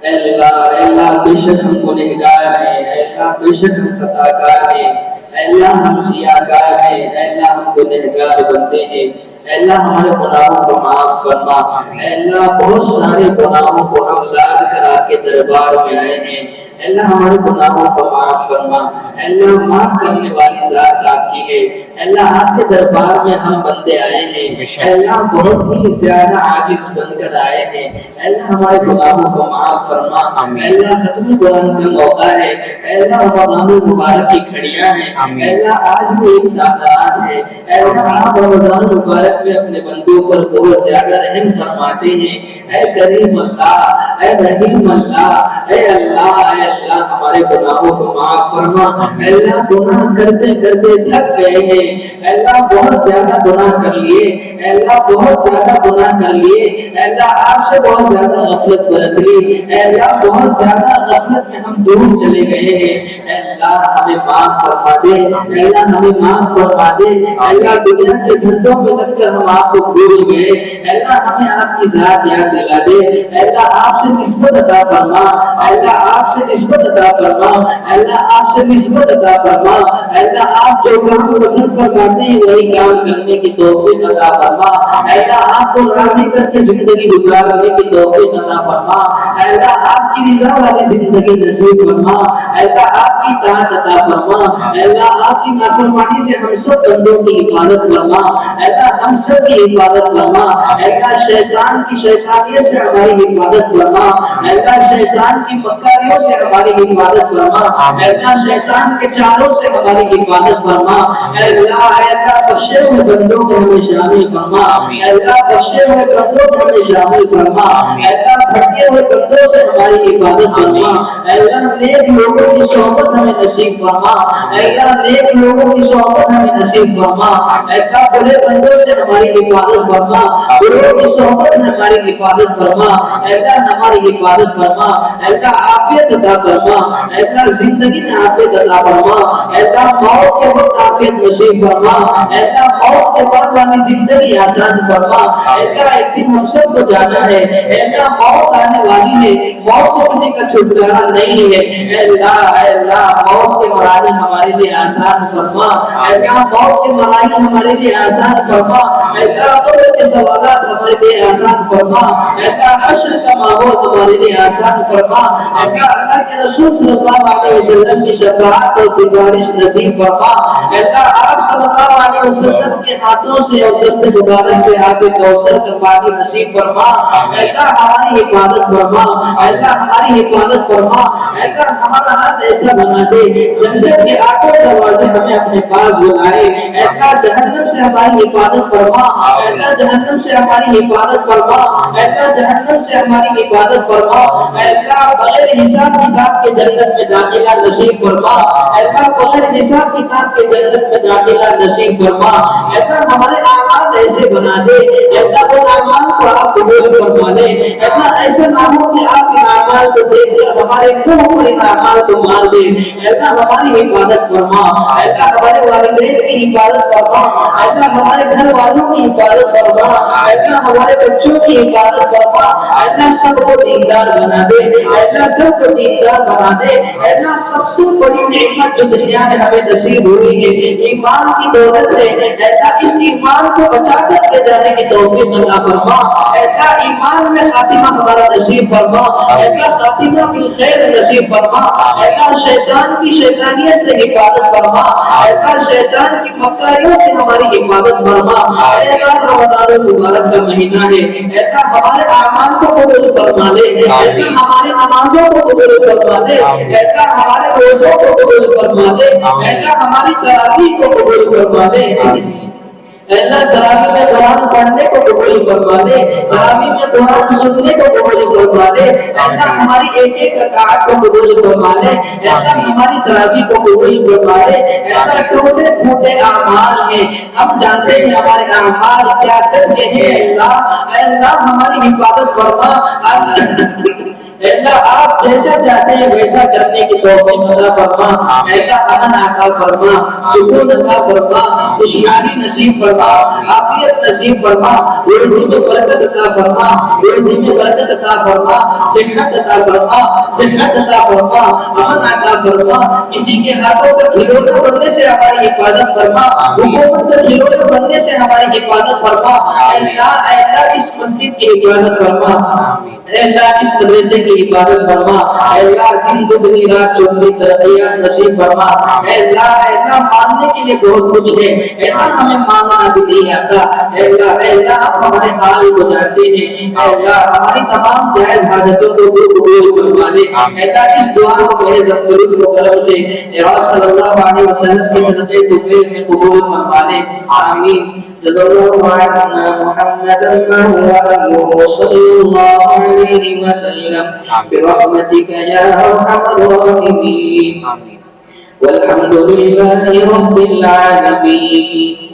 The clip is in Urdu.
اے اللہ بے شک ہم گنہگار ہیں، اے اللہ بے شک ہم خطا کار ہیں، اے اللہ ہم سیاہکار ہیں، اے اللہ ہم گنہگار بندے ہیں، اے اللہ ہمارے گناہوں کو معاف فرما۔ اے اللہ بہت سارے گناہوں کو ہم لاد کر آپ کے دربار میں آئے ہیں، اے اللہ ہمارے گناہوں کو معاف فرما۔ اے اللہ معاف کرنے والی ذات آپ کی ہے، اے اللہ آپ کے دربار میں ہم بندے آئے ہیں، اے اللہ بہت ہی زیادہ عاجز بن کر آئے ہیں، اے اللہ ہمارے گناہوں کو معاف فرما۔ اے اللہ ختم قرآن کا موقع ہے، اے اللہ رمضان المبارک کی گھڑیاں ہیں، اے اللہ آج بھی ایک تعداد ہے، اے اللہ آپ رمضان المبارک میں اپنے بندوں پر بہت زیادہ رحم فرماتے ہیں۔ اے کریم اللہ، اے رحیم اللہ، اے اللہ، اے اللہ ہمارے گناہوں کو معاف فرما۔ اے اللہ گناہ کرتے کرتے تھک گئے ہیں، اے اللہ بہت زیادہ گناہ کر لیے، اے اللہ بہت زیادہ گناہ کر لیے، اے اللہ آپ سے بہت زیادہ غفلت برت لی، اے اللہ بہت زیادہ غفلت میں ہم دور چلے گئے ہیں، اے اللہ ہمیں معاف فرما دے، اے اللہ ہمیں معاف فرما دے، اے اللہ دنیا کے دھندوں میں لگ کر ہم آپ کو بھول گئے، اے اللہ ہمیں آپ کی ذات یاد دلا دے، اے اللہ آپ سے نسبت عطا فرما، اے اللہ آپ سے نسبت عطا فرما، اے اللہ آپ سے نسبت عطا فرما، اے اللہ آپ جو کام پسند فرماتے ہیں وہی کام کرنے کی توفیق عطا فرما، اے اللہ آپ کو راضی کر کے زندگی گزارنے کی توفیق عطا فرما، اے اللہ آپ کی رضا والی زندگی نصیب فرما، اے اللہ آپ کی اطاعت عطا فرما، اے اللہ آپ کی نافرمانی سے ہم سب بندوں کی حفاظت فرما، اے اللہ ہم سب کی حفاظت فرما، اے اللہ شیطان کی شیطانیت سے ہماری حفاظت فرما، اے اللہ شیطان کی مکاریوں سے ہماری حفاظت فرما، اے اللہ شیطان کے چالوں سے ہماری حفاظت فرما، اے اللہ بخشے ہوئے بندوں میں ہمیں شامل فرما، اے اللہ بخشے ہوئے بندوں میں ہمیں شامل فرما، اے اللہ بھٹکے ہوئے بندوں سے ہماری حفاظت فرما، اے اللہ نیک لوگوں کی صحبت ہمیں نصیب فرما، اے اللہ نیک لوگوں کی صحبت ہمیں نصیب فرما، اے اللہ برے بندوں سے ہماری حفاظت فرما، بروں کی صحبت میں ہماری حفاظت فرما، اے اللہ ہماری حفاظت فرما، اے اللہ عافیت عطا فرما، اے اللہ زندگی میں عافیت عطا فرما، اے اللہ موت کے وقت عافیت نصیب فرما، اے اللہ موت کے بعد والی زندگی آسان فرما، اے اللہ ایک دن ہم سب کو جانا ہے، اے اللہ موت آنے والی ہے، موت سے کسی کا چھٹکارا نہیں ہے، اے اللہ موت کے مراحل ہمارے لیے آسان فرما، اے اللہ موت کے مراحل ہمارے لیے آسان فرما، اے اللہ قبر کے سوالات ہمارے لیے آسان فرما، اے اللہ حشر کا ماحول ہمارے لیے آسان فرما، اے اللہ کے رسول صلی اللہ علیہ وسلم کی شفاعت اور سفارش نصیب فرما، اے اللہ آپ صلی اللہ علیہ وسلم کے ہاتھوں سے اور دست مبارک سے آپ کوثر کا پانی نصیب فرما، اے اللہ ہماری حفاظت فرما، اے اللہ ہماری حفاظت فرما، اے اللہ ہمارا ہاتھ ایسا بنا دے جنت کے آٹھوں دروازے ہمیں اپنے پاس بلائے، اے اللہ جہنم سے ہماری حفاظت فرما، اے اللہ جہنم سے ہماری حفاظت فرما، اے اللہ جہنم سے ہماری حفاظت فرما، اے اللہ بغیر حساب کتاب کے جنت میں داخلہ نصیب فرما، اے اللہ بغیر حساب کتاب کے جنت میں داخلہ نصیب فرما، اے اللہ ہمارے اعمال ایسے بنا دے، اے اللہ وہ اعمال کو آپ قبول فرما لے، اے اللہ ایسا نہ ہو کہ آپ کے اعمال کو دیکھ کر ہمارے منہ پر ان اعمال کو مار دے، اے اللہ ہماری حفاظت فرما، اے اللہ ہمارے والدین کی حفاظت فرما، اے اللہ ہمارے گھر والوں کی حفاظت فرما، اے اللہ ہمارے بچوں کی حفاظت فرما، اے اللہ سب کو دیندار بنا دے، اے اللہ سب کو دیندار بنا دے، اے اللہ سب سے بڑی نعمت جو دنیا میں ہمیں نصیب ہوئی ہے ایمان کی دولت ہے، اے اللہ اس ایمان کو بچا کر کے جانے کی توفیق عطا فرما، اے اللہ ایمان میں خاتمہ ہمارا نصیب فرما، اے اللہ خاتمہ بالخیر نصیب فرما، اے اللہ شیطان کی شیطانیت سے حفاظت فرما، اے اللہ شیطان کی مکاریوں سے ہماری حفاظت فرما، اے اللہ رمضان المبارک کا مہینہ ہے، اے اللہ ہمارے اعمال کو قبول فرما لے، اے اللہ ہماری نمازوں کو قبول فرما لے، اے اللہ ہمارے روزوں کو قبول فرما لے، اے اللہ ہماری تراویح کو قبول فرما لے، اے اللہ تراویح میں قرآن پڑھنے کو قبول فرما لے، تراویح میں قرآن سننے کو قبول فرما لے، اے اللہ ہماری ایک ایک رکعت کو قبول فرما لے، اے اللہ ہماری تراویح کو قبول فرما لے، اے اللہ ٹوٹے پھوٹے اعمال ہیں ہم جانتے ہیں ہمارے اعمال کیا کرتے ہیں، اے اللہ ہماری حفاظت فرما، اے اللہ آپ جیسا چاہتے ہیں ویسا کرنے کی توفیق عطا فرما، اے اللہ امن عطا فرما، سکون عطا فرما، خوشحالی نصیب فرما۔ فرما, عافیت نصیب فرما, روزی میں برکت عطا فرما, روزی میں برکت عطا فرما, صحت عطا فرما, صحت عطا فرما, امن عطا فرما. کسی کے ہاتھوں کا کھلونا بننے سے ہماری حفاظت فرما, حکومت کا کھلونا بننے سے ہماری حفاظت فرما. اے اللہ اس مسجد کی حفاظت فرما, اے اللہ اس مدرسے کی حفاظت فرما, اے اللہ دن دگنی رات چوگنی ترقیات نصیب فرما. اے اللہ مانگنے کے لیے بہت کچھ ہے, اے اللہ ہمیں مانگنا بھی نہیں آتا. اے اللہ آپ ہمارے حال کو جانتے ہیں. اے اللہ ہماری تمام جائز حاجتوں کو قبول فرما لے. اے اللہ اس دعا کو میرے ذکر و کرم سے آپ صلی اللہ علیہ وسلم کے صدقے توفیق میں قبول فرما لے. آمین. جزا اللہ عنا محمدا ما هو أهله صلى الله عليه وسلم برحمتك يا أرحم الراحمين. والحمد لله رب العالمين.